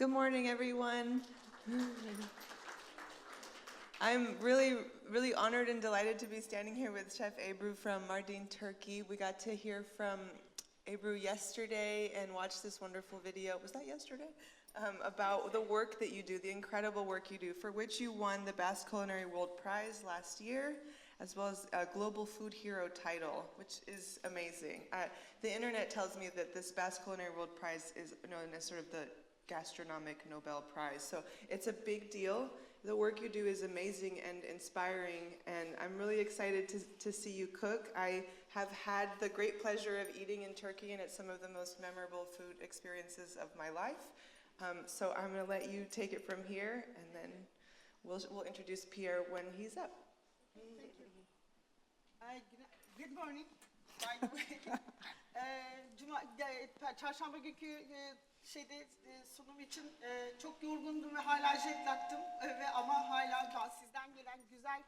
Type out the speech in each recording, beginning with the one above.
Good morning, everyone. I'm really honored and delighted to be standing here with Chef Ebru from Mardin, Turkey. We got to hear from Ebru yesterday and watch this wonderful video. Was that yesterday? About the work that you do, the incredible work you do, for which you won the Basque Culinary World Prize last year, as well as a Global Food Hero title, which is amazing. The internet tells me that this Basque Culinary World Prize is known as sort of the gastronomic Nobel Prize. So it's a big deal. The work you do is amazing and inspiring, and I'm really excited to see you cook. I have had the great pleasure of eating in Turkey, and it's some of the most memorable food experiences of my life. So I'm going to let you take it from here, and then we'll introduce Pierre when he's up. Good morning. Çarşamba günkü sunum için çok yorgundum ve hala jetlaktım ama hala da sizden gelen güzel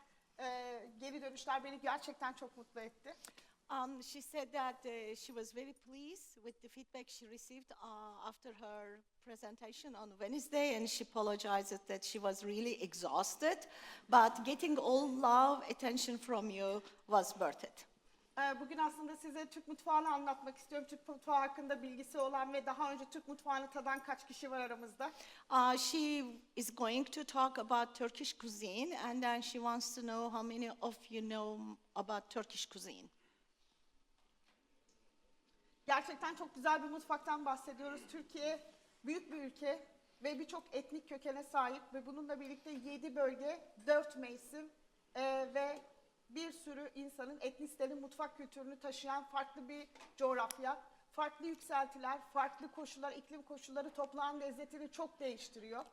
geri dönüşler beni gerçekten çok mutlu etti. She said that she was very pleased with the feedback she received after her presentation on Wednesday, and she apologized that she was really exhausted, but getting all love, attention from you was worth it. Bugün aslında size Türk mutfağını anlatmak istiyorum. Türk mutfağı hakkında bilgisi olan ve daha önce Türk mutfağını tadan kaç kişi var aramızda? She is going to talk about Turkish cuisine, and then she wants to know how many of you know about Turkish cuisine. Gerçekten çok güzel bir mutfaktan bahsediyoruz. Türkiye büyük bir ülke ve birçok etnik kökene sahip ve bununla birlikte 7 bölge, 4 mevsim ve bir sürü insanın, etnislerin mutfak kültürünü taşıyan farklı bir coğrafya, farklı yükseltiler, farklı koşullar, iklim koşulları toprağın lezzetini çok değiştiriyor.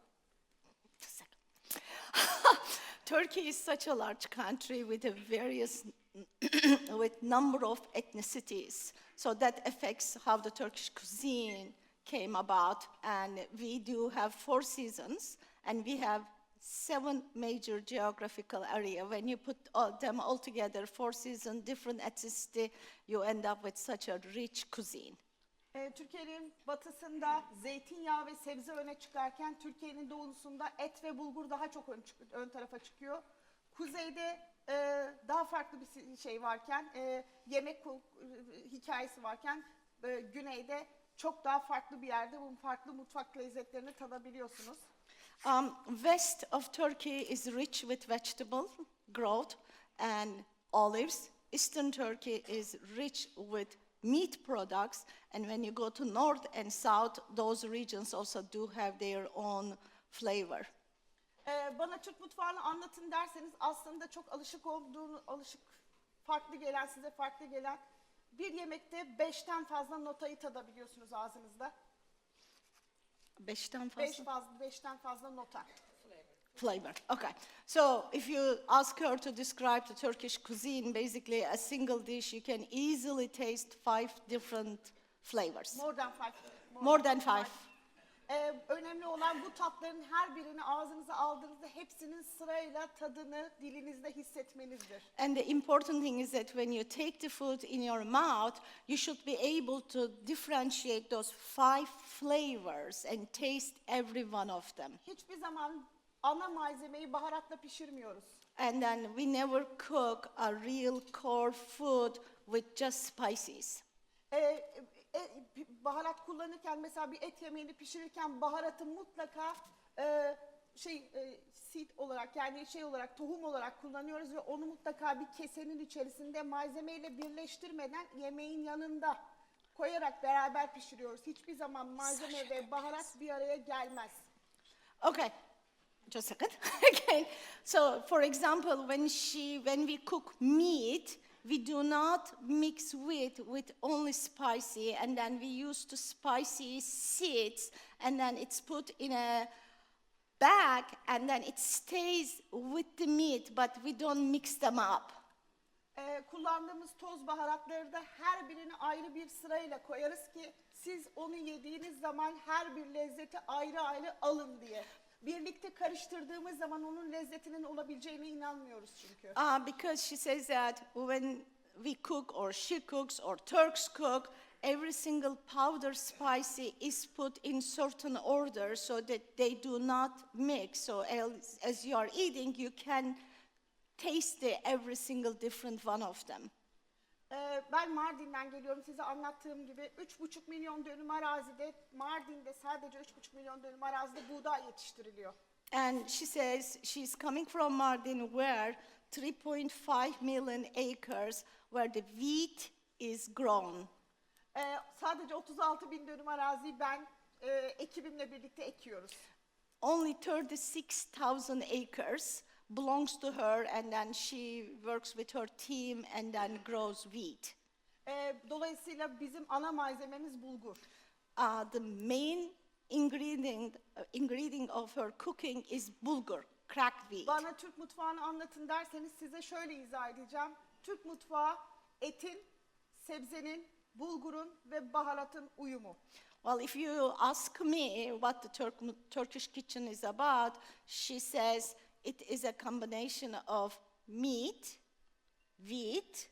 Turkey is such a large country with a various with number of ethnicities, so that affects how the Turkish cuisine came about. And we do have 4 seasons, and we have 7 major geographical area. When you put them all together, 4 seasons, different ethnicity, you end up with such a rich cuisine. Türkiye'nin batısında zeytinyağı ve sebze öne çıkarken Türkiye'nin doğusunda et ve bulgur daha çok ön tarafa çıkıyor. Kuzeyde daha farklı bir şey varken, yemek hikayesi varken güneyde çok daha farklı bir yerde bu farklı mutfak lezzetlerini tadabiliyorsunuz. West of Turkey is rich with vegetable growth and olives. Eastern Turkey is rich with meat products, and when you go to north and south, those regions also do have their own flavor. Bana Türk mutfağını anlatın derseniz aslında çok farklı gelen, size farklı gelen bir yemekte 5'ten fazla notayı tadabiliyorsunuz ağzınızda. 5'ten fazla nota. Flavor. Okay. So if you ask her to describe the Turkish cuisine, basically a single dish, you can easily taste 5 different flavors. More than five. Önemli olan bu tatların her birini ağzınıza aldığınızda hepsinin sırayla tadını dilinizde hissetmenizdir. And the important thing is that when you take the food in your mouth, you should be able to differentiate those 5 flavors and taste every one of them. Hiçbir zaman ana malzemeyi baharatla pişirmiyoruz. And then we never cook a real core food with just spices. Baharat kullanırken mesela bir et yemeğini pişirirken baharatı mutlaka seed olarak yani olarak tohum olarak kullanıyoruz ve onu mutlaka bir kesenin içerisinde malzemeyle birleştirmeden yemeğin yanında koyarak beraber pişiriyoruz. Hiçbir zaman malzeme ve baharat bir araya gelmez. Okay. Just a second. Okay. So, for example, when we cook meat, we do not mix with only spicy, and then we use the spicy seeds, and then it's put in a bag, and then it stays with the meat, but we don't mix them up. Kullandığımız toz baharatları da her birini ayrı bir sırayla koyarız ki siz onu yediğiniz zaman her bir lezzeti ayrı ayrı alın diye. Birlikte karıştırdığımız zaman onun lezzetinin olabileceğine inanmıyoruz çünkü. Because she says that when we cook or she cooks or Turks cook, every single powder spicy is put in certain order so that they do not mix. So as you are eating, you can taste every single different one of them. Ben Mardin'den geliyorum. Size anlattığım gibi 3,5 milyon dönüm arazide, Mardin'de sadece 3,5 milyon dönüm arazide buğday yetiştiriliyor. And she says she's coming from Mardin where 3.5 million acres where the wheat is grown. Sadece 36 bin dönüm araziyi ben ekibimle birlikte ekiyoruz. Only 36,000 acres belongs to her, and then she works with her team and then grows wheat. Dolayısıyla bizim ana malzememiz bulgur. The main ingredient of her cooking is bulgur, cracked wheat. Bana Türk mutfağını anlatın derseniz size şöyle izah edeceğim. Türk mutfağı etin, sebzenin, bulgurun ve baharatın uyumu. Well, if you ask me what the Turkish kitchen is about, she says it is a combination of meat, wheat,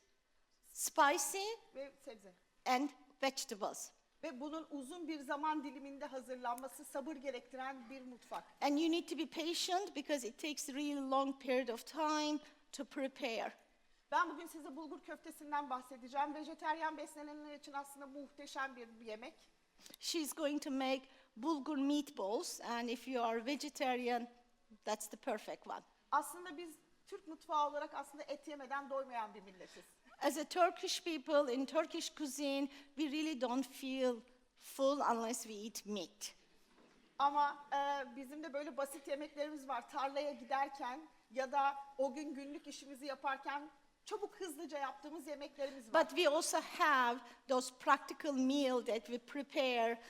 spicy, Ve sebze. and vegetables. Ve bunun uzun bir zaman diliminde hazırlanması sabır gerektiren bir mutfak. And you need to be patient because it takes a really long period of time to prepare. Ben bugün size bulgur köftesinden bahsedeceğim. Vejeteryan beslenenler için aslında muhteşem bir yemek. She's going to make bulgur meatballs, and if you are vegetarian, that's the perfect one. Aslında biz Türk mutfağı olarak aslında et yemeden doymayan bir milletiz. As a Turkish people in Turkish cuisine, we really don't feel full unless we eat meat. Ama bizim de böyle basit yemeklerimiz var. Tarlaya giderken ya da o gün günlük işimizi yaparken çabuk hızlıca yaptığımız yemeklerimiz var. But we also have those practical meals that we prepare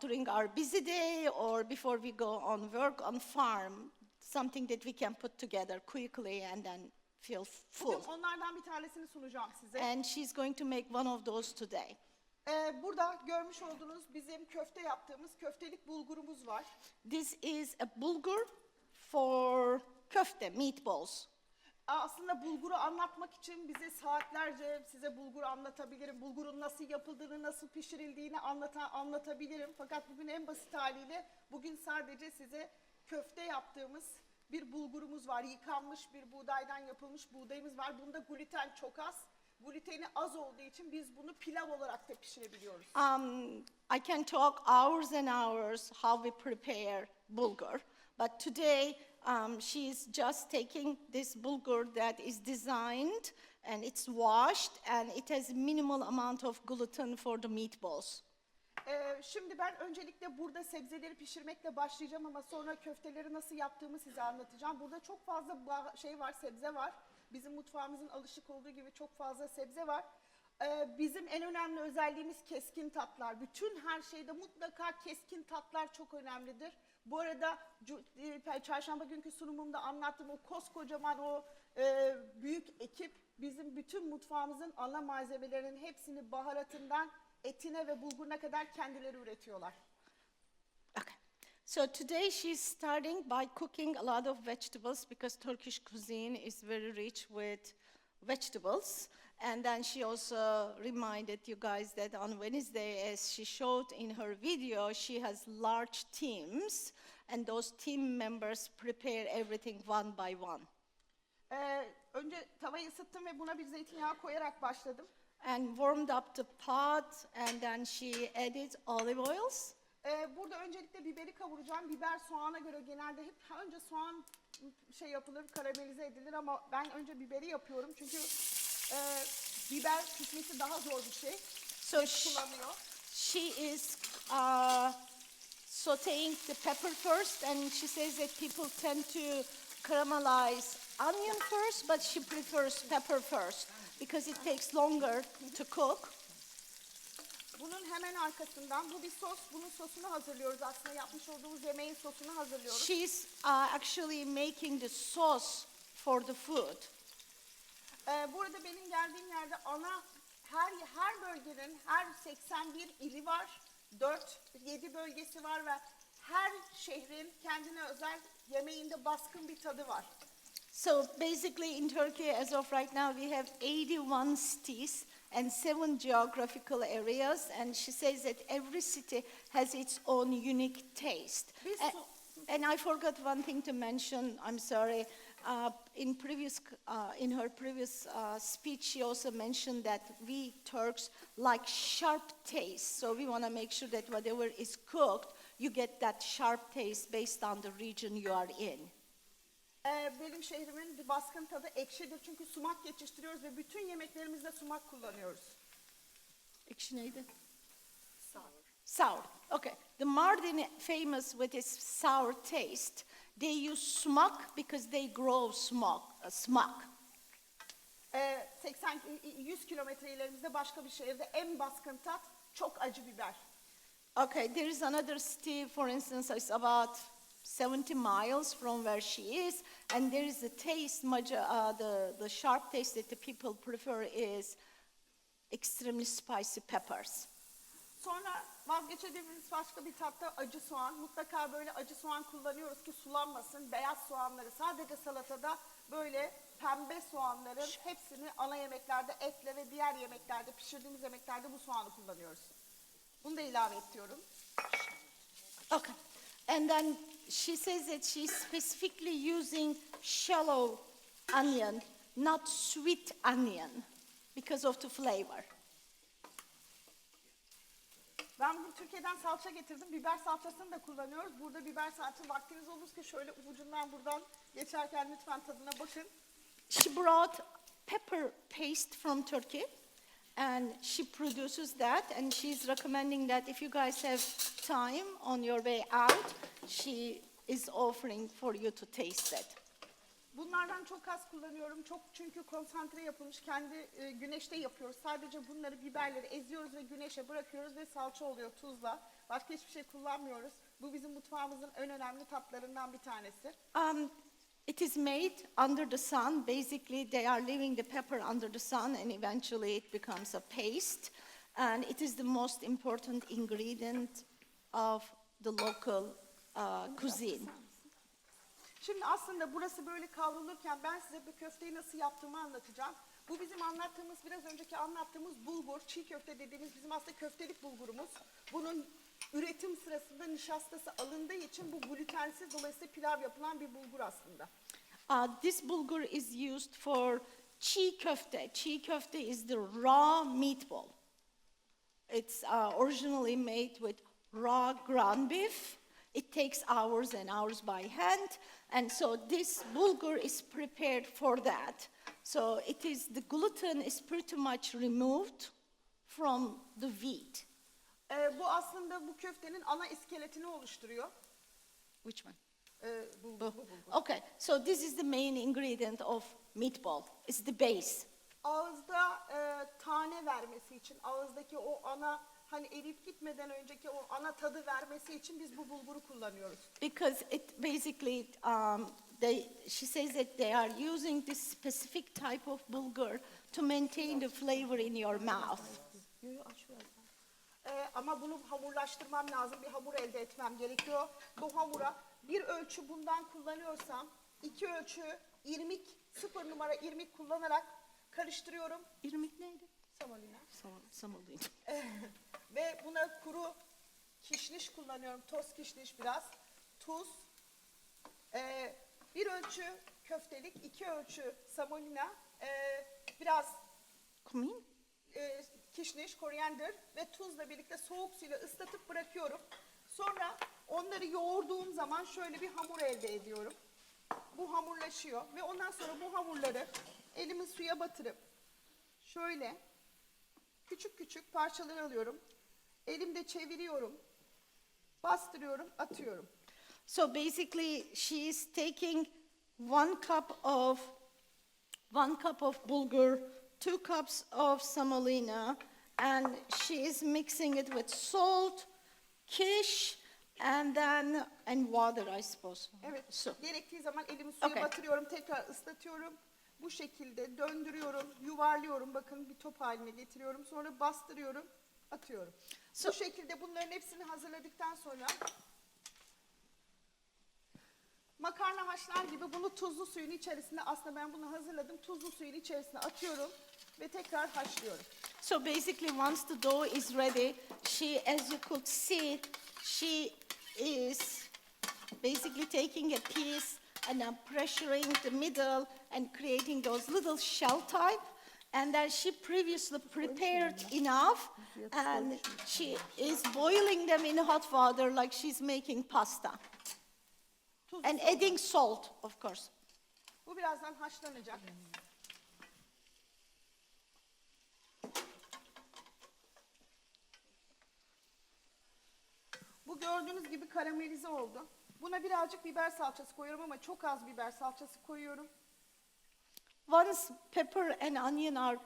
during our busy day or before we go on work on farm, something that we can put together quickly and then feel full. Bugün onlardan bir tanesini sunacağım size. And she's going to make one of those today. Burada görmüş olduğunuz bizim köfte yaptığımız köftelik bulgurumuz var. This is a bulgur for köfte, meatballs. Aslında bulguru anlatmak için bize saatlerce size bulguru anlatabilirim. Bulgurun nasıl yapıldığını, nasıl pişirildiğini anlatabilirim. Fakat bugün en basit haliyle bugün sadece size köfte yaptığımız bir bulgurumuz var. Yıkanmış bir buğdaydan yapılmış buğdayımız var. Bunda gluten çok az. Gluteni az olduğu için biz bunu pilav olarak da pişirebiliyoruz. I can talk hours and hours how we prepare bulgur, but today she's just taking this bulgur that is designed and it's washed and it has minimal amount of gluten for the meatballs. Şimdi ben öncelikle burada sebzeleri pişirmekle başlayacağım ama sonra köfteleri nasıl yaptığımı size anlatacağım. Burada çok fazla şey var, sebze var. Bizim mutfağımızın alışık olduğu gibi çok fazla sebze var. Bizim en önemli özelliğimiz keskin tatlar. Bütün her şeyde mutlaka keskin tatlar çok önemlidir. Bu arada çarşamba günkü sunumumda anlattığım o koskocaman o büyük ekip bizim bütün mutfağımızın ana malzemelerinin hepsini baharatından etine ve bulguruna kadar kendileri üretiyorlar. Okay. So today she's starting by cooking a lot of vegetables because Turkish cuisine is very rich with vegetables. And then she also reminded you guys that on Wednesday, as she showed in her video, she has large teams, and those team members prepare everything one by one. Önce tavayı ısıttım ve buna bir zeytinyağı koyarak başladım. And warmed up the pot, and then she added olive oils. Burada öncelikle biberi kavuracağım. Biber soğana göre genelde hep önce soğan şey yapılır, karamelize edilir ama ben önce biberi yapıyorum çünkü biber pişmesi daha zor bir şey. So Kullanıyor. she is sauteing the pepper first, and she says that people tend to caramelize onion first, but she prefers pepper first because it takes longer to cook. Bunun hemen arkasından bu bir sos. Bunun sosunu hazırlıyoruz aslında. Yapmış olduğumuz yemeğin sosunu hazırlıyoruz. She's actually making the sauce for the food. Burada benim geldiğim yerde her bölgenin her 81 ili var. 4-7 bölgesi var ve her şehrin kendine özel yemeğinde baskın bir tadı var. So basically in Turkey, as of right now, we have 81 cities, and 7 geographical areas. And she says that every city has its own unique taste. And I forgot one thing to mention, I'm sorry. In her previous speech, she also mentioned that we Turks like sharp taste. So we want to make sure that whatever is cooked, you get that sharp taste based on the region you are in. Benim şehrimin bir baskın tadı ekşidir çünkü sumak yetiştiriyoruz ve bütün yemeklerimizde sumak kullanıyoruz. Ekşi neydi? Sour. Okay. The Mardin famous with its sour taste. They use sumac because they grow sumac. 100 kilometre ilerimizde başka bir şehirde en baskın tat çok acı biber. Okay, there is another city, for instance, it's about 70 miles from where she is, and there is a taste, the sharp taste that the people prefer is extremely spicy peppers. Sonra vazgeçemediğimiz başka bir tatta acı soğan. Mutlaka böyle acı soğan kullanıyoruz ki sulanmasın. Beyaz soğanları sadece salatada böyle pembe soğanların hepsini ana yemeklerde, etle ve diğer yemeklerde, pişirdiğimiz yemeklerde bu soğanı kullanıyoruz. Bunu da ilave ediyorum. Okay. And then she says that she's specifically using shallow onion, not sweet onion, because of the flavor. Ben bugün Türkiye'den salça getirdim. Biber salçasını da kullanıyoruz. Burada biber salça vaktiniz olursa şöyle ucundan buradan geçerken lütfen tadına bakın. She brought pepper paste from Turkey, and she produces that, and she's recommending that if you guys have time on your way out, she is offering for you to taste it. Bunlardan çok az kullanıyorum. Çok çünkü konsantre yapılmış. Kendi güneşte yapıyoruz. Sadece bunları biberleri eziyoruz ve güneşe bırakıyoruz ve salça oluyor tuzla. Başka hiçbir şey kullanmıyoruz. Bu bizim mutfağımızın en önemli tatlarından bir tanesi. It is made under the sun. Basically, they are leaving the pepper under the sun, and eventually it becomes a paste. And it is the most important ingredient of the local cuisine. Şimdi aslında burası böyle kavrulurken ben size bu köfteyi nasıl yaptığımı anlatacağım. Bu bizim anlattığımız, biraz önceki anlattığımız bulgur, çiğ köfte dediğimiz bizim aslında köftelik bulgurumuz. Bunun üretim sırasında nişastası alındığı için bu glutensiz, dolayısıyla pilav yapılan bir bulgur aslında. This bulgur is used for çiğ köfte. Çiğ köfte is the raw meatball. It's originally made with raw ground beef. It takes hours and hours by hand, and so this bulgur is prepared for that. So the gluten is pretty much removed from the wheat. Bu aslında bu köftenin ana iskeletini oluşturuyor. Which one? Bu bulgur. Okay, so this is the main ingredient of meatball. It's the base. Ağızda tane vermesi için, ağızdaki o ana hani eriyip gitmeden önceki o ana tadı vermesi için biz bu bulguru kullanıyoruz. Because it basically, she says that they are using this specific type of bulgur to maintain the flavor in your mouth. Ama bunu hamurlaştırmam lazım, bir hamur elde etmem gerekiyor. Bu hamura bir ölçü bundan kullanıyorsam 2 ölçü irmik, 0 numara irmik kullanarak karıştırıyorum. İrmik neydi? Samolina. Samolina. Ve buna kuru kişniş kullanıyorum, toz kişniş biraz, tuz, bir ölçü köftelik, 2 ölçü samolina, biraz Kumin? kişniş, koriander ve tuzla birlikte soğuk suyla ıslatıp bırakıyorum. Sonra onları yoğurduğum zaman şöyle bir hamur elde ediyorum. Bu hamurlaşıyor ve ondan sonra bu hamurları elimi suya batırıp şöyle küçük küçük parçalar alıyorum. Elimde çeviriyorum, bastırıyorum, atıyorum. So basically, she is taking one cup of bulgur, 2 cups of semolina, and she is mixing it with salt, kish, and water, I suppose. Evet, So, gerektiği zaman elimi suya Okay. batırıyorum, tekrar ıslatıyorum. Bu şekilde döndürüyorum, yuvarlıyorum, bakın bir top haline getiriyorum. Sonra bastırıyorum, atıyorum. Bu şekilde bunların hepsini hazırladıktan sonra makarna haşlar gibi bunu tuzlu suyun içerisine, aslında ben bunu hazırladım, tuzlu suyun içerisine atıyorum ve tekrar haşlıyorum. So basically, once the dough is ready, as you could see, she is basically taking a piece and pressuring the middle and creating those little shell type. And then she previously prepared enough, and she is boiling them in hot water like she's making pasta. And adding salt, of course. Bu birazdan haşlanacak. Bu gördüğünüz gibi karamelize oldu. Buna birazcık biber salçası koyuyorum ama çok az biber salçası koyuyorum. Once pepper and onion are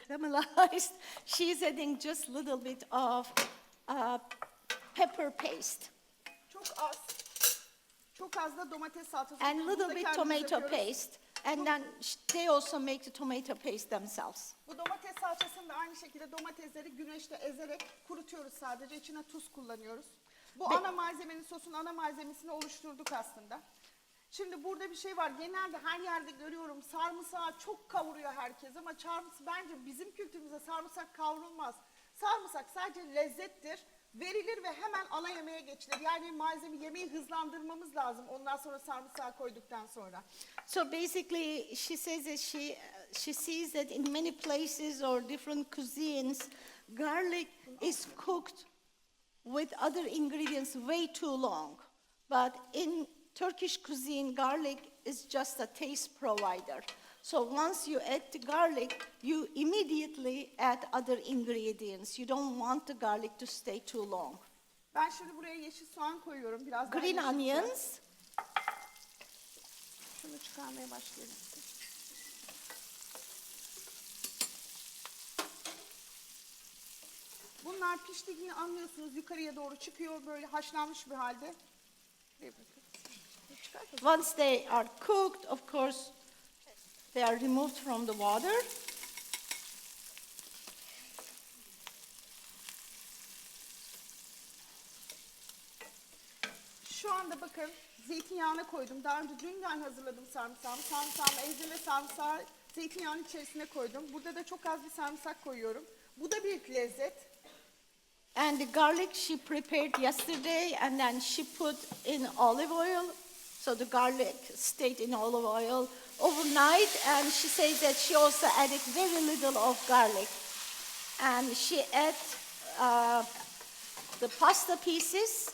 caramelized, she's adding just a little bit of pepper paste Çok az da domates salçası. and Bunu little da bit kendimiz tomato yapıyoruz. paste. And then they also make the tomato paste themselves. Bu domates salçasını da aynı şekilde domatesleri güneşte ezerek kurutuyoruz sadece. İçine tuz kullanıyoruz. Bu ana malzemenin, sosun ana malzemesini oluşturduk aslında. Şimdi burada bir şey var. Genelde her yerde görüyorum. Sarımsağı çok kavuruyor herkes ama bence bizim kültürümüzde sarımsak kavrulmaz. Sarımsak sadece lezzettir. Verilir ve hemen ana yemeğe geçilir. Yani yemeği hızlandırmamız lazım ondan sonra sarımsağı koyduktan sonra. So basically, she says that she sees that in many places or different cuisines, garlic is cooked with other ingredients way too long. But in Turkish cuisine, garlic is just a taste provider. So once you add the garlic, you immediately add other ingredients. You don't want the garlic to stay too long. Ben şimdi buraya yeşil soğan koyuyorum. Biraz daha Green yeşil soğan. onions, Şunu çıkarmaya başlayalım. Bunlar piştiğini anlıyorsunuz. Yukarıya doğru çıkıyor böyle haşlanmış bir halde. once they are cooked, of course, they are removed from the water. Şu anda bakın zeytinyağına koydum. Daha önce dünden hazırladım sarımsağımı. Sarımsağımı ezdim ve sarımsağı zeytinyağının içerisine koydum. Burada da çok az bir sarımsak koyuyorum. Bu da bir lezzet. And the garlic she prepared yesterday, and then she put in olive oil. So the garlic stayed in olive oil overnight, and she says that she also added very little of garlic. And she add the pasta pieces.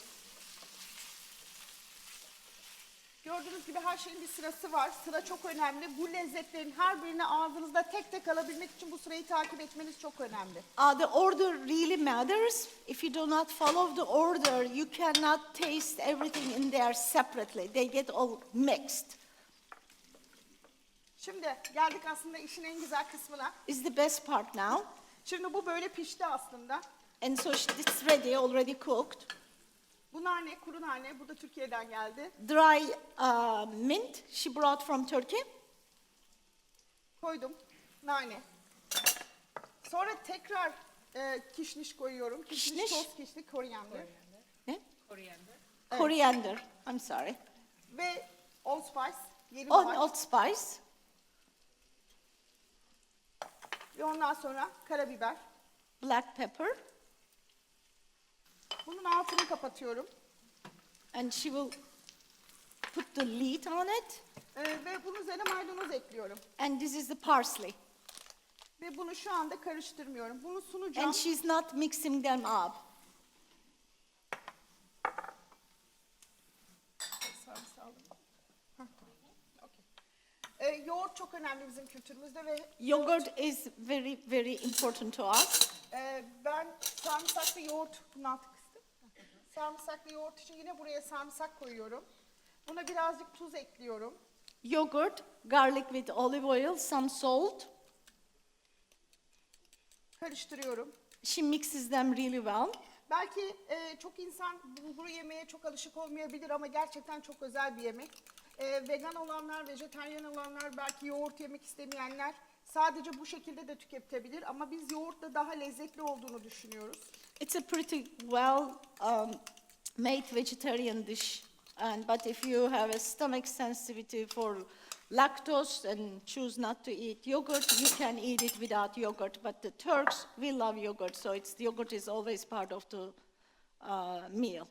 Gördüğünüz gibi her şeyin bir sırası var. Sıra çok önemli. Bu lezzetlerin her birini ağzınızda tek tek alabilmek için bu sırayı takip etmeniz çok önemli. The order really matters. If you do not follow the order, you cannot taste everything in there separately. They get all mixed. Şimdi geldik aslında işin en güzel kısmına. Is the best part now. Şimdi bu böyle pişti aslında. And so it's ready, already cooked. Bu nane, kuru nane. Bu da Türkiye'den geldi. Dry mint she brought from Turkey. Koydum. Nane. Sonra tekrar kişniş koyuyorum. Kişniş? Toz kişniş, koriander. Ne? Coriander. Evet. Coriander. I'm sorry. Ve allspice. Yeni bahar. Old spice. Ve ondan sonra karabiber. Black pepper. Bunun altını kapatıyorum. And she will put the lid on it. Ve bunun üzerine maydanoz ekliyorum. And this is the parsley. Ve bunu şu anda karıştırmıyorum. Bunu sunacağım. And she's not mixing them up. Yoğurt çok önemli bizim kültürümüzde ve Yogurt is very, very important to us. ben sarımsaklı yoğurt, bunu altı kıstım. Sarımsaklı yoğurt için yine buraya sarımsak koyuyorum. Buna birazcık tuz ekliyorum. Yogurt, garlic with olive oil, some salt. Karıştırıyorum. She mixes them really well. Belki çok insan bulguru yemeye çok alışık olmayabilir ama gerçekten çok özel bir yemek. Vegan olanlar, vejetaryen olanlar, belki yoğurt yemek istemeyenler sadece bu şekilde de tüketebilir ama biz yoğurtla daha lezzetli olduğunu düşünüyoruz. It's a pretty well made vegetarian dish. But if you have a stomach sensitivity for lactose and choose not to eat yogurt, you can eat it without yogurt. But the Turks, we love yogurt, so yogurt is always part of the meal.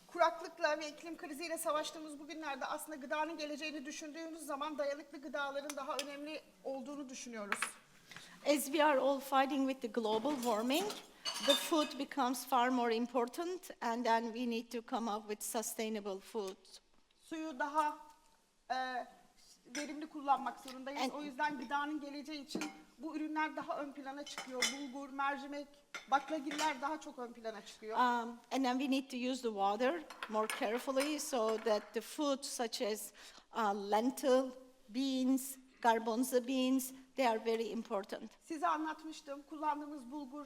Kuraklıkla ve iklim kriziyle savaştığımız bu günlerde aslında gıdanın geleceğini düşündüğümüz zaman dayanıklı gıdaların daha önemli olduğunu düşünüyoruz. As we are all fighting with the global warming, the food becomes far more important, and then we need to come up with sustainable food. Suyu daha verimli kullanmak zorundayız. O yüzden gıdanın geleceği için bu ürünler daha ön plana çıkıyor. Bulgur, mercimek, baklagiller daha çok ön plana çıkıyor. And then we need to use the water more carefully so that the food such as lentil, beans, garbanzo beans, they are very important. Size anlatmıştım. Kullandığımız bulgur,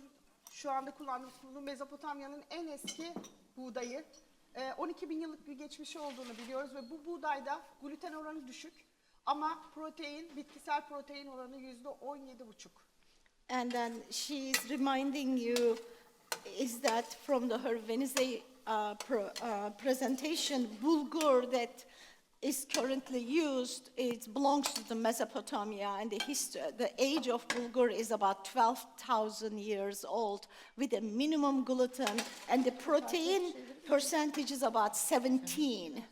şu anda kullandığımız bulgur Mezopotamya'nın en eski buğdayı. 12 bin yıllık bir geçmişi olduğunu biliyoruz ve bu buğdayda gluten oranı düşük ama protein, bitkisel protein oranı %17,5. And then she is reminding you is that from her Wednesday presentation, bulgur that is currently used, it belongs to the Mesopotamia, and the age of bulgur is about 12,000 years old with a minimum gluten, and the protein percentage is about 17.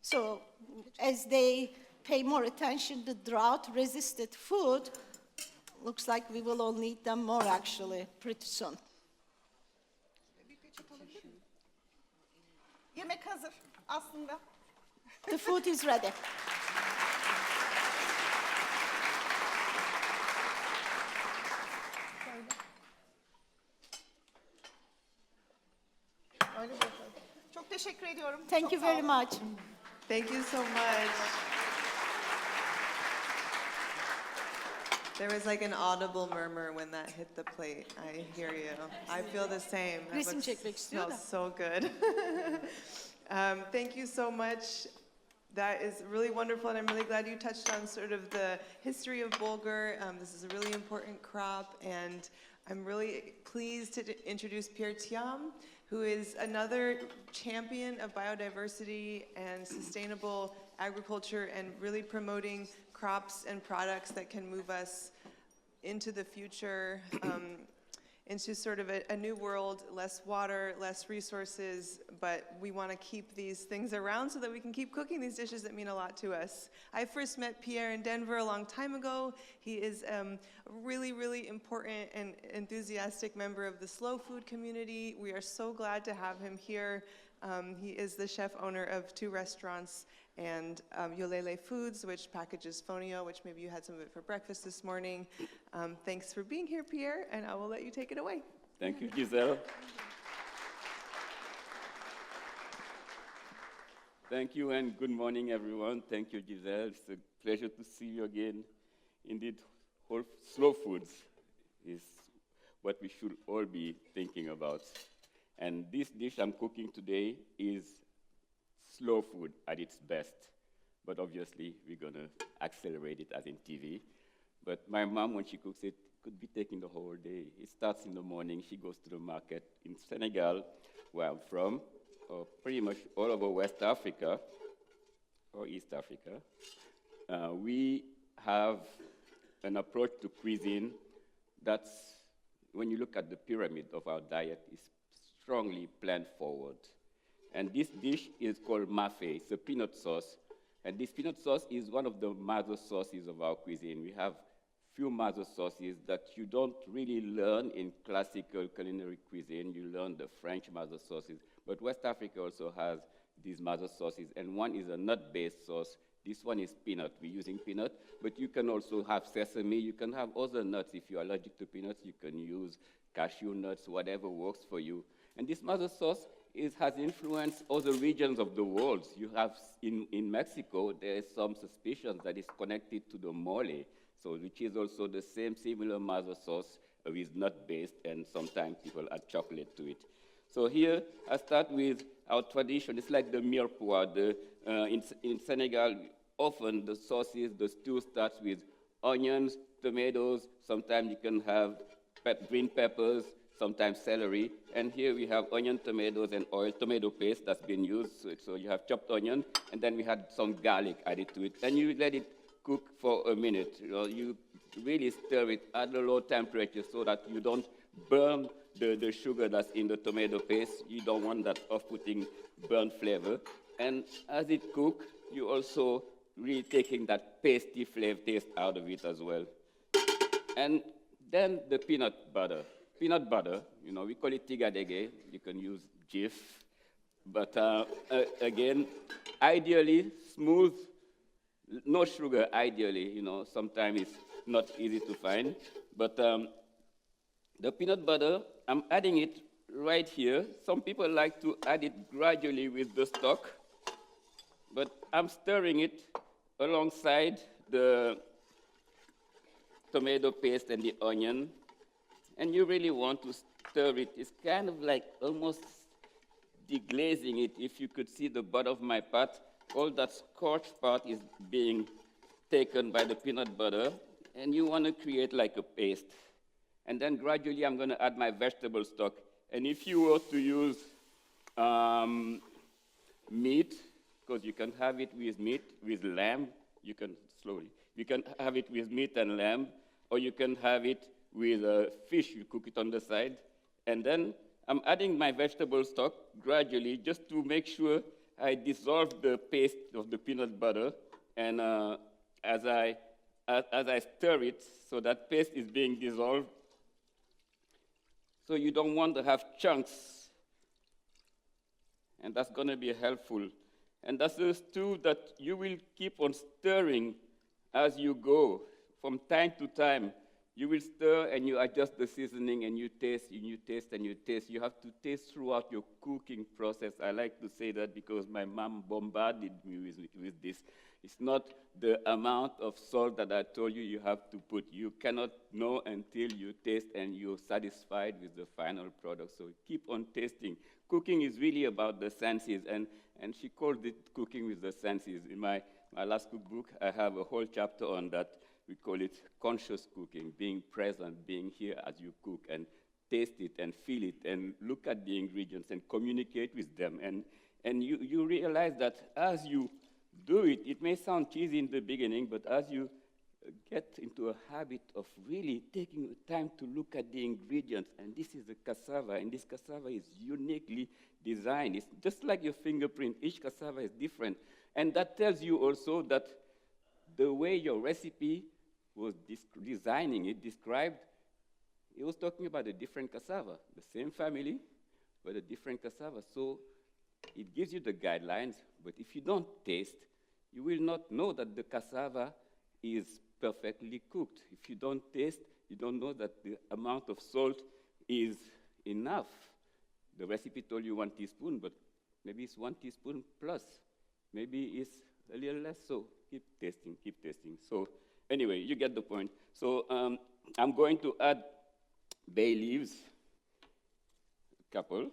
So as they pay more attention to drought-resistant food, looks like we will all need them more actually pretty soon. Yemek hazır aslında. The food is ready. Öyle bakalım. Çok teşekkür ediyorum. Thank Çok you sağ very olun. much. Thank you so much. There was like an audible murmur when that hit the plate. I hear you. I feel the same. That Resim looks, çekmek istiyor da. smells so good. Thank you so much. That is really wonderful, and I'm really glad you touched on sort of the history of bulgur. This is a really important crop, and I'm really pleased to introduce Pierre Thiam, who is another champion of biodiversity and sustainable agriculture and really promoting crops and products that can move us into the future, into sort of a new world, less water, less resources, but we want to keep these things around so that we can keep cooking these dishes that mean a lot to us. I first met Pierre in Denver a long time ago. He is a really, really important and enthusiastic member of the slow food community. We are so glad to have him here. He is the chef owner of 2 restaurants and Yolele Foods, which packages fonio, which maybe you had some of it for breakfast this morning. Thanks for being here, Pierre, and I will let you take it away. Thank you, Giselle. Thank you, and good morning, everyone. Thank you, Giselle. It's a pleasure to see you again. Indeed, slow foods is what we should all be thinking about. And this dish I'm cooking today is slow food at its best. But obviously, we're going to accelerate it as in TV. But my mom, when she cooks it, could be taking the whole day. It starts in the morning. She goes to the market in Senegal, where I'm from, or pretty much all over West Africa, or East Africa. We have an approach to cuisine that's, when you look at the pyramid of our diet, is strongly plant forward. And this dish is called mafé. It's a peanut sauce. And this peanut sauce is one of the mother sauces of our cuisine. We have few mother sauces that you don't really learn in classical culinary cuisine. You learn the French mother sauces. But West Africa also has these mother sauces. And one is a nut-based sauce. This one is peanut. We're using peanut. But you can also have sesame. You can have other nuts. If you're allergic to peanuts, you can use cashew nuts, whatever works for you. And this mother sauce has influenced other regions of the world. You have, in Mexico, there is some suspicion that it's connected to the mole, so which is also the same similar mother sauce with nut-based, and sometimes people add chocolate to it. So here, I start with our tradition. It's like the mirepoix. In Senegal, often the sauces, the stew starts with onions, tomatoes, sometimes you can have green peppers, sometimes celery. And here we have onion, tomatoes, and oil, tomato paste that's been used. So you have chopped onion, and then we had some garlic added to it. And you let it cook for a minute. You really stir it at a low temperature so that you don't burn the sugar that's in the tomato paste. You don't want that off-putting burnt flavor. And as it cooks, you also really taking that pasty flavor taste out of it as well. And then the peanut butter. Peanut butter, we call it tigadege. You can use Jif. But again, ideally, smooth, no sugar, ideally. Sometimes it's not easy to find. But the peanut butter, I'm adding it right here. Some people like to add it gradually with the stock. But I'm stirring it alongside the tomato paste and the onion. And you really want to stir it. It's kind of like almost deglazing it. If you could see the bottom of my pot, all that scorched part is being taken by the peanut butter. And you want to create like a paste. And then gradually I'm going to add my vegetable stock. And if you were to use meat, because you can have it with meat, with lamb, you can have it with meat and lamb, or you can have it with fish, you cook it on the side. And then I'm adding my vegetable stock gradually just to make sure I dissolve the paste of the peanut butter. And as I stir it, so that paste is being dissolved. So you don't want to have chunks. And that's going to be helpful. And that's a stew that you will keep on stirring as you go. From time to time, you will stir and you adjust the seasoning and you taste and you taste and you taste. You have to taste throughout your cooking process. I like to say that because my mom bombarded me with this. It's not the amount of salt that I told you you have to put. You cannot know until you taste and you're satisfied with the final product. So keep on tasting. Cooking is really about the senses, and she called it cooking with the senses. In my last cookbook, I have a whole chapter on that. We call it conscious cooking, being present, being here as you cook, and taste it and feel it and look at the ingredients and communicate with them. And you realize that as you do it, it may sound cheesy in the beginning, but as you get into a habit of really taking time to look at the ingredients, and this is a cassava, and this cassava is uniquely designed. It's just like your fingerprint. Each cassava is different. And that tells you also that the way your recipe was described, it was talking about a different cassava, the same family, but a different cassava. So it gives you the guidelines, but if you don't taste, you will not know that the cassava is perfectly cooked. If you don't taste, you don't know that the amount of salt is enough. The recipe told you 1 teaspoon, but maybe it's 1 teaspoon plus. Maybe it's a little less, so keep tasting, keep tasting. So anyway, you get the point. So I'm going to add bay leaves, a couple,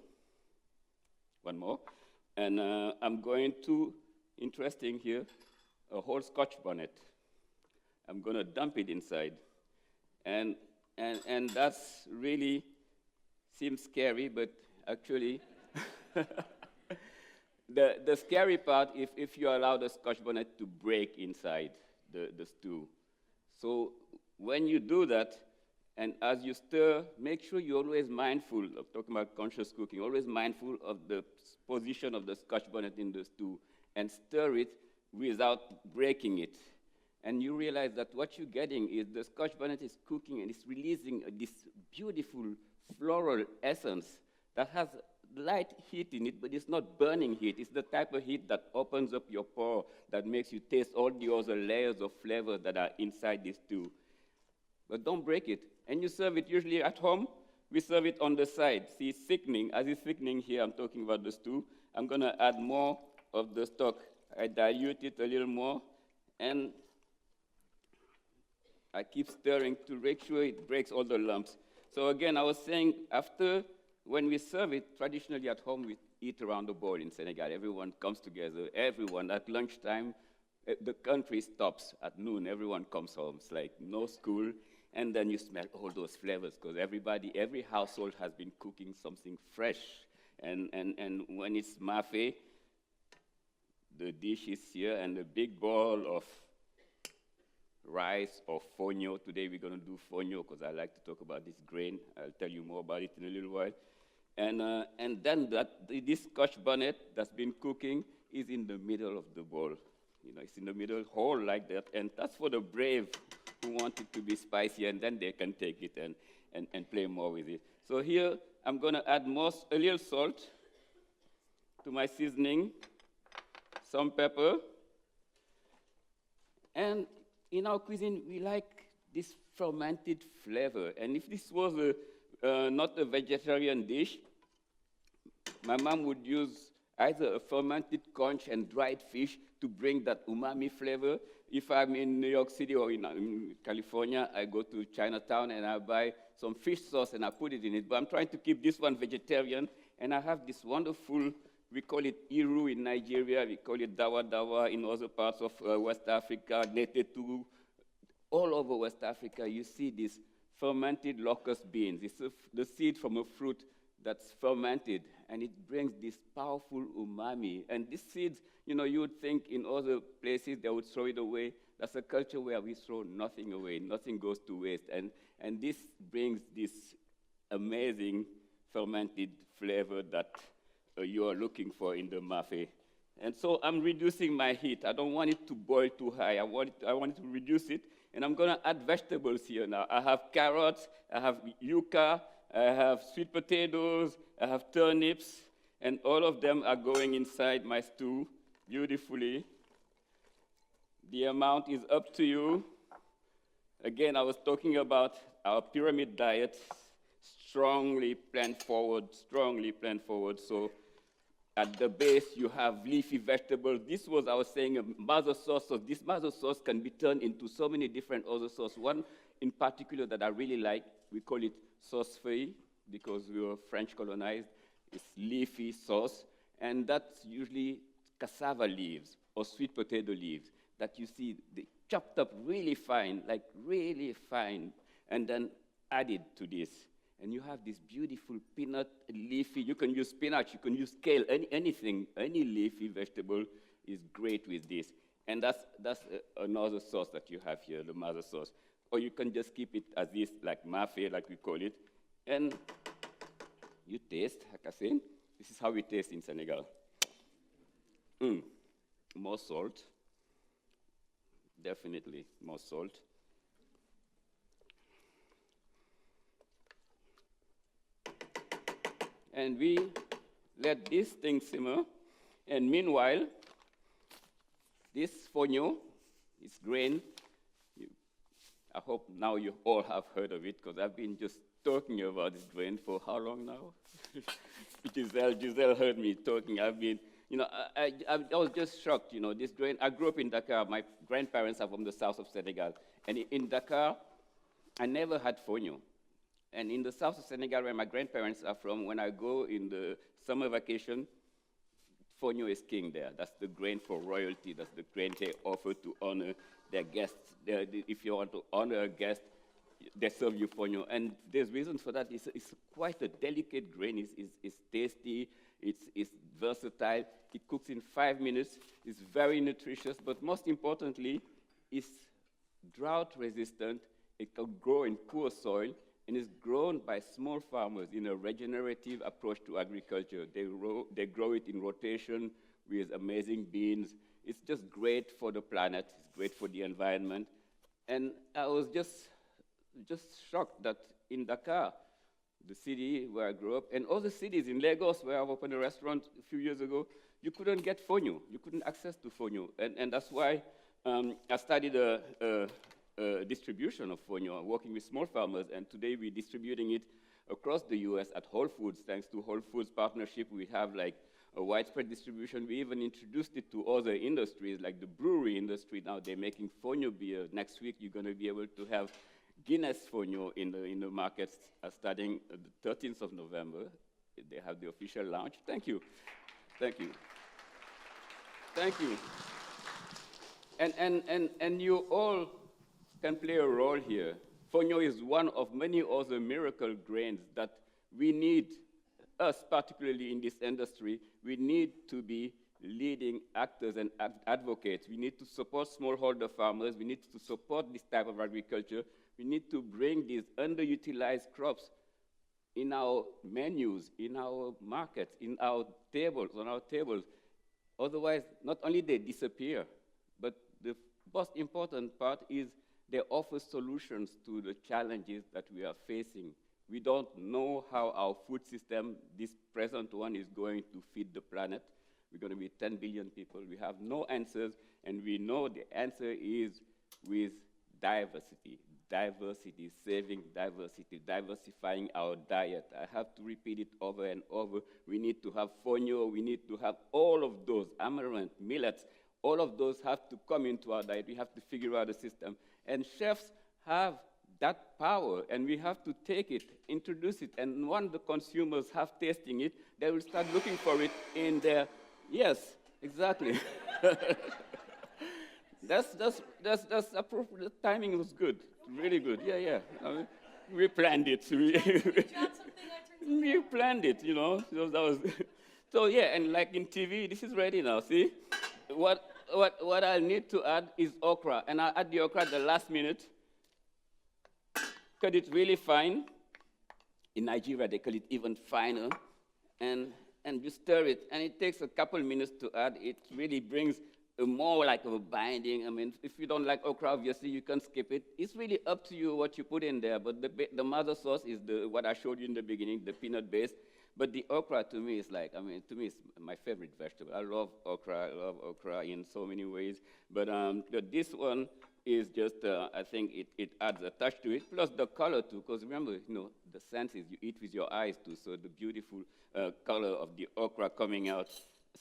one more. And I'm going to, interesting here, a whole Scotch bonnet. I'm going to dump it inside. And that's really seems scary, but actually, the scary part if you allow the Scotch bonnet to break inside the stew. So when you do that, and as you stir, make sure you're always mindful of talking about conscious cooking, always mindful of the position of the Scotch bonnet in the stew, and stir it without breaking it. And you realize that what you're getting is the Scotch bonnet is cooking and it's releasing this beautiful floral essence that has light heat in it, but it's not burning heat. It's the type of heat that opens up your pore, that makes you taste all the other layers of flavor that are inside this stew. But don't break it. And you serve it usually at home. We serve it on the side. See, it's thickening. As it's thickening here, I'm talking about the stew. I'm going to add more of the stock. I dilute it a little more, and I keep stirring to make sure it breaks all the lumps. So again, I was saying, when we serve it, traditionally at home, we eat around the bowl in Senegal. Everyone comes together, everyone. At lunchtime, the country stops at noon. Everyone comes home. It's like no school. And then you smell all those flavors because every household has been cooking something fresh. And when it's mafe, the dish is here, and a big bowl of rice or fonio. Today we're going to do fonio because I like to talk about this grain. I'll tell you more about it in a little while. And then this scotch bonnet that's been cooking is in the middle of the bowl. You know, it's in the middle, whole like that. And that's for the brave who want it to be spicy, and then they can take it and play more with it. So here, I'm going to add a little salt to my seasoning, some pepper. And in our cuisine, we like this fermented flavor. And if this was not a vegetarian dish, my mom would use either a fermented conch and dried fish to bring that umami flavor. If I'm in New York City or in California, I go to Chinatown and I buy some fish sauce and I put it in it. But I'm trying to keep this one vegetarian, and I have this wonderful, we call it iru in Nigeria, we call it dawa dawa in other parts of West Africa, netetu. All over West Africa, you see these fermented locust beans. It's the seed from a fruit that's fermented, and it brings this powerful umami. And these seeds, you know, you would think in other places they would throw it away. That's a culture where we throw nothing away. Nothing goes to waste. And this brings this amazing fermented flavor that you are looking for in the mafe. And so I'm reducing my heat. I don't want it to boil too high. I want it to reduce it. And I'm going to add vegetables here now. I have carrots, I have yuca, I have sweet potatoes, I have turnips, and all of them are going inside my stew beautifully. The amount is up to you. Again, I was talking about our pyramid diet, strongly planned forward. So at the base, you have leafy vegetables. This was, I was saying, a mazo sauce. So this mazo sauce can be turned into so many different other sauces. One in particular that I really like, we call it sauce feuille because we were French colonized. It's leafy sauce, and that's usually cassava leaves or sweet potato leaves that you see they chopped up really fine, and then added to this. And you have this beautiful peanut leafy. You can use spinach, you can use kale, anything, any leafy vegetable is great with this. And that's another sauce that you have here, the mazo sauce. Or you can just keep it as this, like mafe, like we call it. And you taste, Hakasin. This is how we taste in Senegal. More salt. Definitely more salt. And we let this thing simmer. And meanwhile, this fonio, this grain, I hope now you all have heard of it, because I've been just talking about this grain for how long now? Giselle heard me talking. I've been, you know, I was just shocked, you know, this grain. I grew up in Dakar. My grandparents are from the south of Senegal. And in Dakar, I never had fonio. And in the south of Senegal, where my grandparents are from, when I go in the summer vacation, fonio is king there. That's the grain for royalty. That's the grain they offer to honor their guests. If you want to honor a guest, they serve you fonio. And there's reasons for that. It's quite a delicate grain. It's tasty. It's versatile. It cooks in 5 minutes. It's very nutritious. But most importantly, it's drought resistant. It can grow in poor soil. And is grown by small farmers in a regenerative approach to agriculture. They grow it in rotation with amazing beans. It's just great for the planet. It's great for the environment. And I was just shocked that in Dakar, the city where I grew up, and other cities in Lagos, where I've opened a restaurant a few years ago, you couldn't get fonio. You couldn't access to fonio. And that's why I started a distribution of fonio, working with small farmers, and today we're distributing it across the US at Whole Foods. Thanks to Whole Foods partnership, we have like a widespread distribution. We even introduced it to other industries, like the brewery industry. Now they're making fonio beer. Next week, you're going to be able to have Guinness fonio in the markets starting the 13th of November. They have the official launch. Thank you. Thank you. Thank you. And you all can play a role here. Fonio is one of many other miracle grains that we need, us particularly in this industry, we need to be leading actors and advocates. We need to support smallholder farmers. We need to support this type of agriculture. We need to bring these underutilized crops in our menus, in our markets, in our tables, on our tables. Otherwise, not only they disappear, but the most important part is they offer solutions to the challenges that we are facing. We don't know how our food system, this present one, is going to feed the planet. We're going to be 10 billion people. We have no answers, and we know the answer is with diversity. Diversity, saving diversity, diversifying our diet. I have to repeat it over and over. We need to have fonio, we need to have all of those, amaranth, millets, all of those have to come into our diet. We have to figure out a system. And chefs have that power, and we have to take it, introduce it, and when the consumers have tasting it, they will start looking for it in their, yes, exactly. That's appropriate. The timing was good, really good. Yeah. We planned it. We planned it, you know. So that was. So yeah, and like in TV, this is ready now. See, what I need to add is okra, and I add the okra at the last minute. Cut it really fine. In Nigeria, they call it even finer, and you stir it, and it takes a couple minutes to add. It really brings more like a binding. I mean, if you don't like okra, obviously you can skip it. It's really up to you what you put in there, but the mother sauce is what I showed you in the beginning, the peanut base. But the okra to me is like, to me it's my favorite vegetable. I love okra in so many ways. But this one is just, I think it adds a touch to it, plus the color too, because remember, the senses, you eat with your eyes too, so the beautiful color of the okra coming out.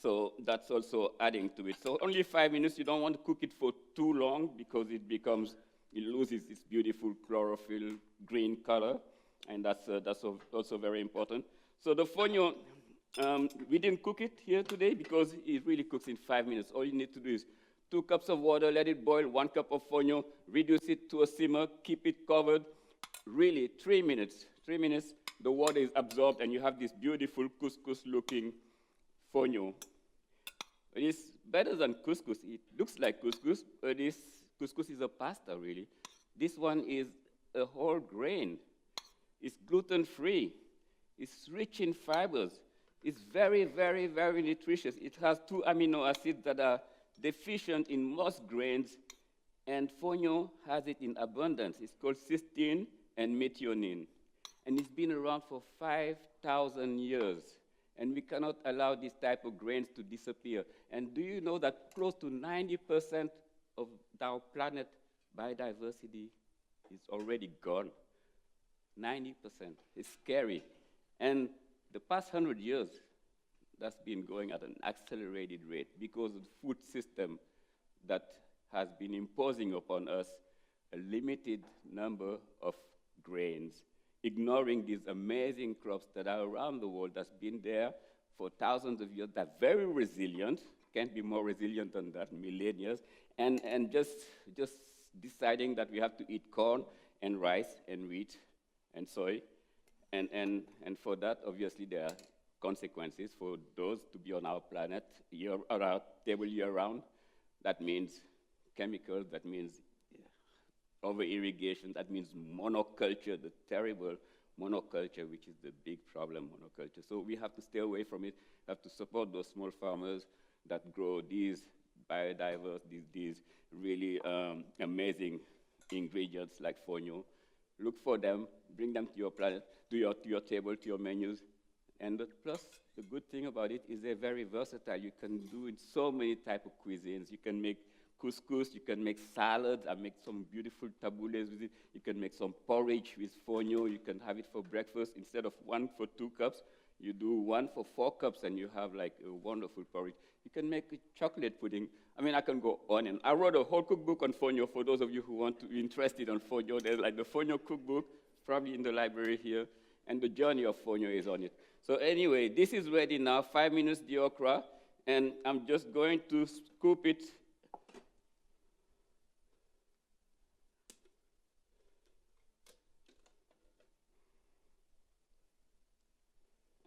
So that's also adding to it. So only 5 minutes. You don't want to cook it for too long because it loses its beautiful chlorophyll green color, and that's also very important. So the fonio, we didn't cook it here today because it really cooks in 5 minutes. All you need to do is 2 cups of water, let it boil, 1 cup of fonio, reduce it to a simmer, keep it covered. Really, 3 minutes. 3 minutes, the water is absorbed, and you have this beautiful couscous-looking fonio. It's better than couscous. It looks like couscous, but couscous is a pasta, really. This one is a whole grain. It's gluten-free. It's rich in fibers. It's very, very, very nutritious. It has 2 amino acids that are deficient in most grains, and fonio has it in abundance. It's called cysteine and methionine. And it's been around for 5,000 years. And we cannot allow this type of grains to disappear. And do you know that close to 90% of our planet biodiversity is already gone? 90%. It's scary. And the past 100 years, that's been going at an accelerated rate because of the food system that has been imposing upon us a limited number of grains, ignoring these amazing crops that are around the world that's been there for thousands of years, that are very resilient, can't be more resilient than that, millennia, and just deciding that we have to eat corn and rice and wheat and soy. And for that, obviously, there are consequences for those to be on our planet year-round, table year-round. That means chemicals, that means over-irrigation, that means monoculture, the terrible monoculture, which is the big problem, monoculture. So we have to stay away from it. We have to support those small farmers that grow these biodiverse, these really amazing ingredients like fonio. Look for them, bring them to your planet, to your table, to your menus. And plus, the good thing about it is they're very versatile. You can do it so many types of cuisines. You can make couscous, you can make salads. I make some beautiful taboules with it. You can make some porridge with fonio. You can have it for breakfast. Instead of 1 for 2 cups, you do 1 for 4 cups, and you have like a wonderful porridge. You can make a chocolate pudding. I mean, I can go on, and I wrote a whole cookbook on fonio for those of you who want to be interested on fonio. There's like the fonio cookbook, probably in the library here, and the journey of fonio is on it. So anyway, this is ready now, 5 minutes the okra, and I'm just going to scoop it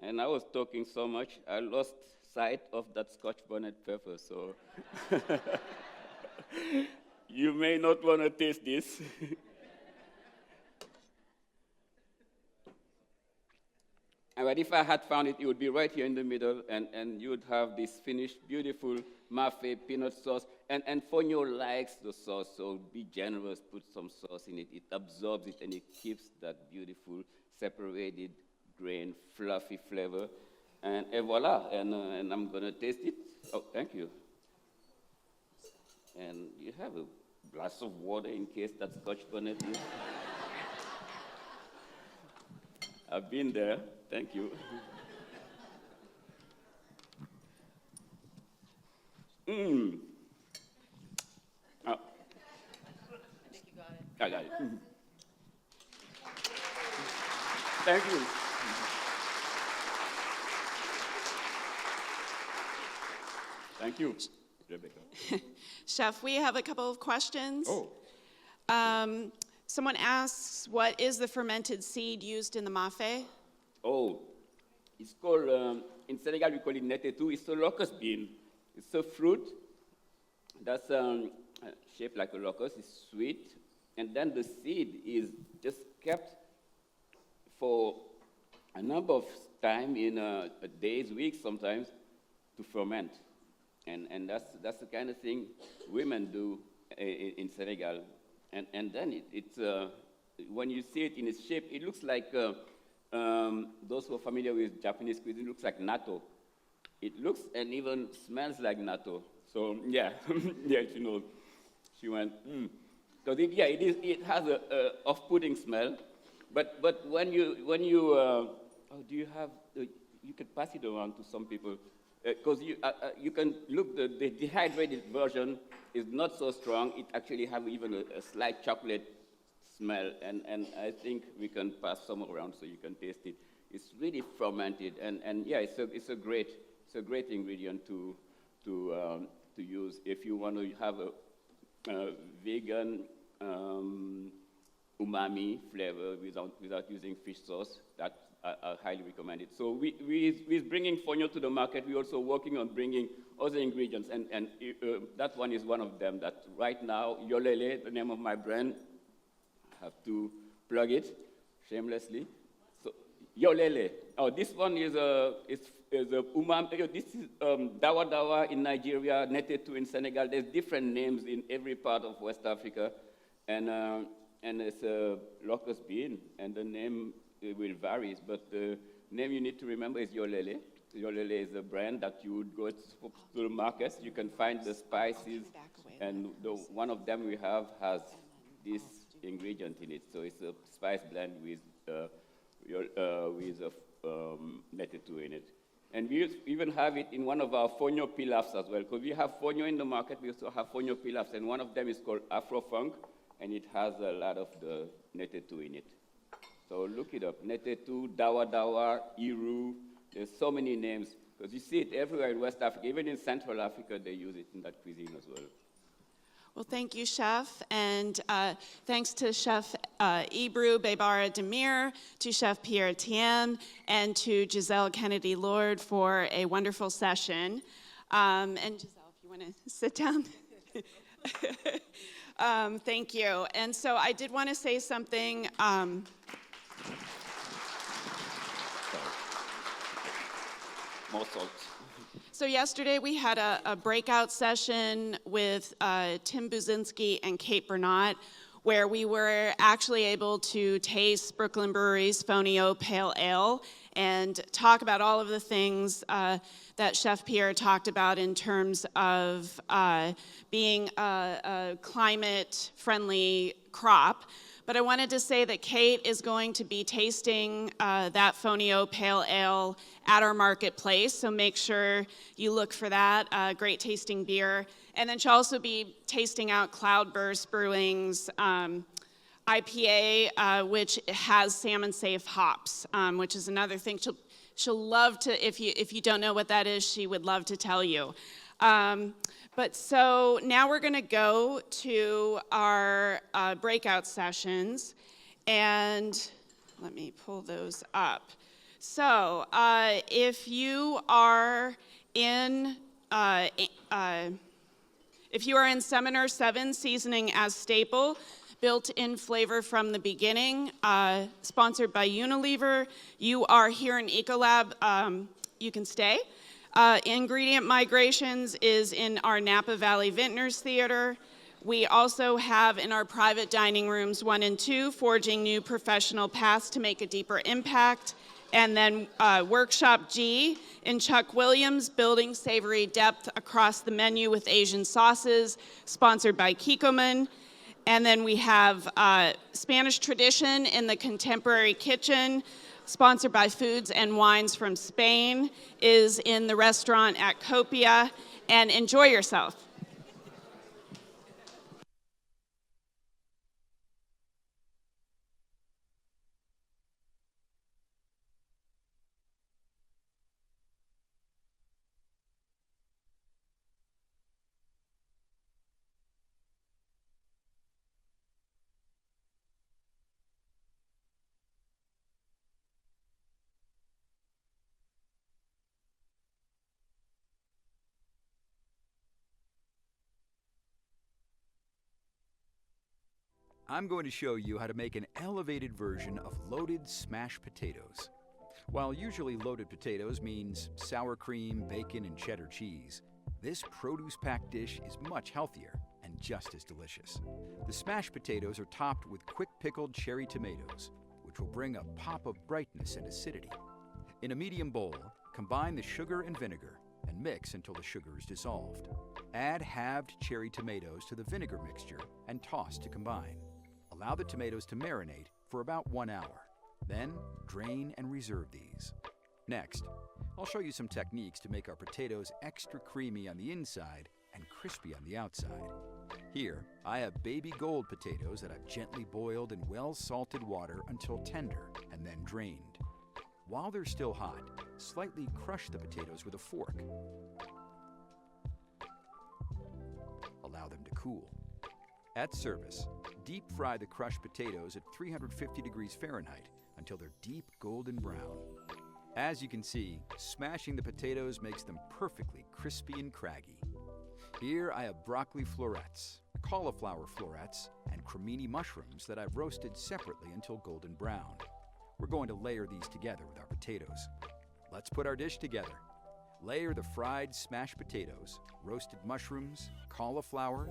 and I was talking so much, I lost sight of that Scotch bonnet pepper, so you may not want to taste this. But if I had found it, it would be right here in the middle, and you would have this finished, beautiful Mafe peanut sauce. And fonio likes the sauce, so be generous, put some sauce in it. It absorbs it, and it keeps that beautiful, separated grain, fluffy flavor. And voila, and I'm going to taste it. Oh, thank you. And you have a glass of water in case that Scotch bonnet is. I've been there. Thank you. Mmm. Oh. I think you got it. I got it. Thank you. Thank you, Rebecca. Chef, we have a couple of questions. Oh. Someone asks, what is the fermented seed used in the mafe? Oh, it's called, in Senegal we call it netetu. It's a locust bean. It's a fruit that's shaped like a locust. It's sweet. And then the seed is just kept for a number of time in days, weeks sometimes, to ferment. And that's the kind of thing women do in Senegal. And then it's when you see it in its shape, it looks like, those who are familiar with Japanese cuisine, it looks like natto. It looks and even smells like natto. So yeah, yeah, she went, Because it has a off-putting smell. But when you do you have, you could pass it around to some people. Because you can look, the dehydrated version is not so strong. It actually has even a slight chocolate smell, and I think we can pass some around so you can taste it. It's really fermented, and yeah, it's a great ingredient to use if you want to have a vegan umami flavor without using fish sauce. That I highly recommend it. So we're bringing fonio to the market. We're also working on bringing other ingredients, and that one is one of them. That right now, Yolele, the name of my brand, I have to plug it shamelessly. So Yolele. Oh, this one is a umami. This is dawa dawa in Nigeria, netetu in Senegal. There's different names in every part of West Africa, and it's a locust bean, and the name will vary, but the name you need to remember is Yolele. Yolele is a brand that you would go to the markets. You can find the spices, and one of them we have has this ingredient in it. So it's a spice blend with netetu in it. And we even have it in one of our fonio pilafs as well, because we have fonio in the market. We also have fonio pilafs, and one of them is called Afro-Funk, and it has a lot of the netetu in it. So look it up, netetu, dawa dawa, iru. There's so many names, because you see it everywhere in West Africa. Even in Central Africa, they use it in that cuisine as well. Well, thank you, Chef, and thanks to Chef Ibru Bebara Demir, to Chef Pierre Tien, and to Giselle Kennedy Lord for a wonderful session. And Giselle, if you want to sit down. Thank you. And so I did want to say something. More salt. So yesterday we had a breakout session with Tim Buzinski and Kate Bernat, where we were actually able to taste Brooklyn Brewery's Fonio Pale Ale and talk about all of the things that Chef Pierre talked about in terms of being a climate-friendly crop. But I wanted to say that Kate is going to be tasting that Fonio Pale Ale at our marketplace, so make sure you look for that, great tasting beer. And then she'll also be tasting out Cloudburst Brewing's IPA, which has salmon-safe hops, which is another thing she'll love to, if you don't know what that is, she would love to tell you. But so now we're going to go to our breakout sessions, and let me pull those up. So, if you are in Seminar 7 seasoning as staple, built-in flavor from the beginning, sponsored by Unilever, you are here in Ecolab, you can stay. Ingredient Migrations is in our Napa Valley Vintners Theater. We also have in our private dining rooms 1 and 2, Forging New Professional Paths to Make a Deeper Impact. And then Workshop G in Chuck Williams, Building Savory Depth Across the Menu with Asian Sauces, sponsored by Kikkoman. And then we have Spanish Tradition in the Contemporary Kitchen, sponsored by Foods and Wines from Spain, is in the restaurant at Copia. And enjoy yourself. I'm going to show you how to make an elevated version of loaded smashed potatoes. While usually loaded potatoes means sour cream, bacon, and cheddar cheese, this produce-packed dish is much healthier and just as delicious. The smashed potatoes are topped with quick-pickled cherry tomatoes, which will bring a pop of brightness and acidity. In a medium bowl, combine the sugar and vinegar and mix until the sugar is dissolved. Add halved cherry tomatoes to the vinegar mixture and toss to combine. Allow the tomatoes to marinate for about 1 hour. Then drain and reserve these. Next, I'll show you some techniques to make our potatoes extra creamy on the inside and crispy on the outside. Here, I have baby gold potatoes that I've gently boiled in well-salted water until tender and then drained. While they're still hot, slightly crush the potatoes with a fork. Allow them to cool. At service, deep fry the crushed potatoes at 350 degrees Fahrenheit until they're deep golden brown. As you can see, smashing the potatoes makes them perfectly crispy and craggy. Here I have broccoli florets, cauliflower florets, and cremini mushrooms that I've roasted separately until golden brown. We're going to layer these together with our potatoes. Let's put our dish together. Layer the fried smashed potatoes, roasted mushrooms, cauliflower,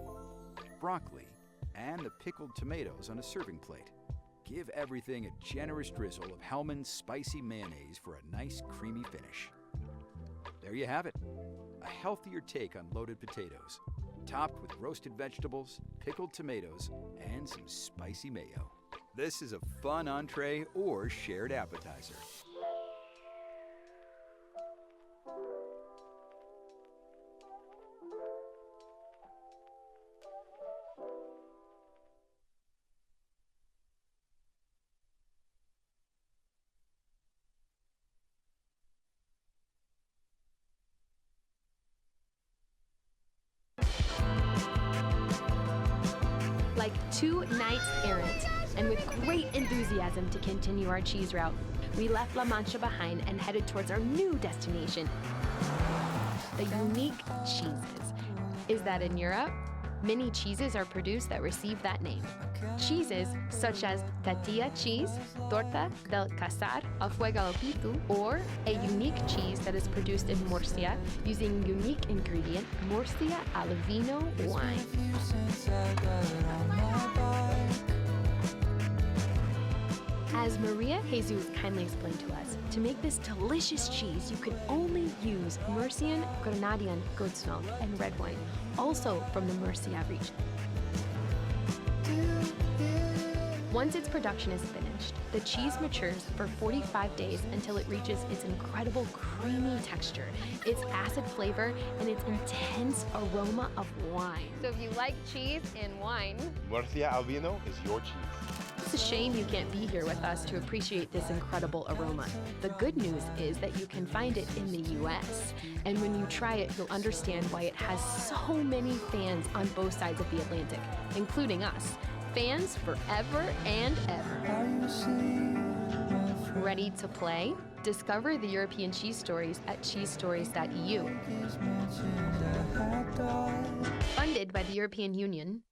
broccoli, and the pickled tomatoes on a serving plate. Give everything a generous drizzle of Hellmann's spicy mayonnaise for a nice creamy finish. There you have it, a healthier take on loaded potatoes, topped with roasted vegetables, pickled tomatoes, and some spicy mayo. This is a fun entree or shared appetizer. Like 2 nights errant, and with great enthusiasm to continue our cheese route, we left La Mancha behind and headed towards our new destination, the unique cheeses. Is that in Europe? Many cheeses are produced that receive that name. Cheeses such as Tatilla cheese, Torta del Casar, Afuega al Pitu, or a unique cheese that is produced in Murcia using unique ingredient Murcia al Vino wine. As Maria Jesus kindly explained to us, to make this delicious cheese, you can only use Murcian Granadian goat's milk and red wine, also from the Murcia region. Once its production is finished, the cheese matures for 45 days until it reaches its incredible creamy texture, its acid flavor, and its intense aroma of wine. So if you like cheese and wine, Murcia al Vino is your cheese. It's a shame you can't be here with us to appreciate this incredible aroma. The good news is that you can find it in the US. And when you try it, you'll understand why it has so many fans on both sides of the Atlantic, including us. Fans forever and ever. Ready to play? Discover the European cheese stories at cheesestories.eu. Funded by the European Union,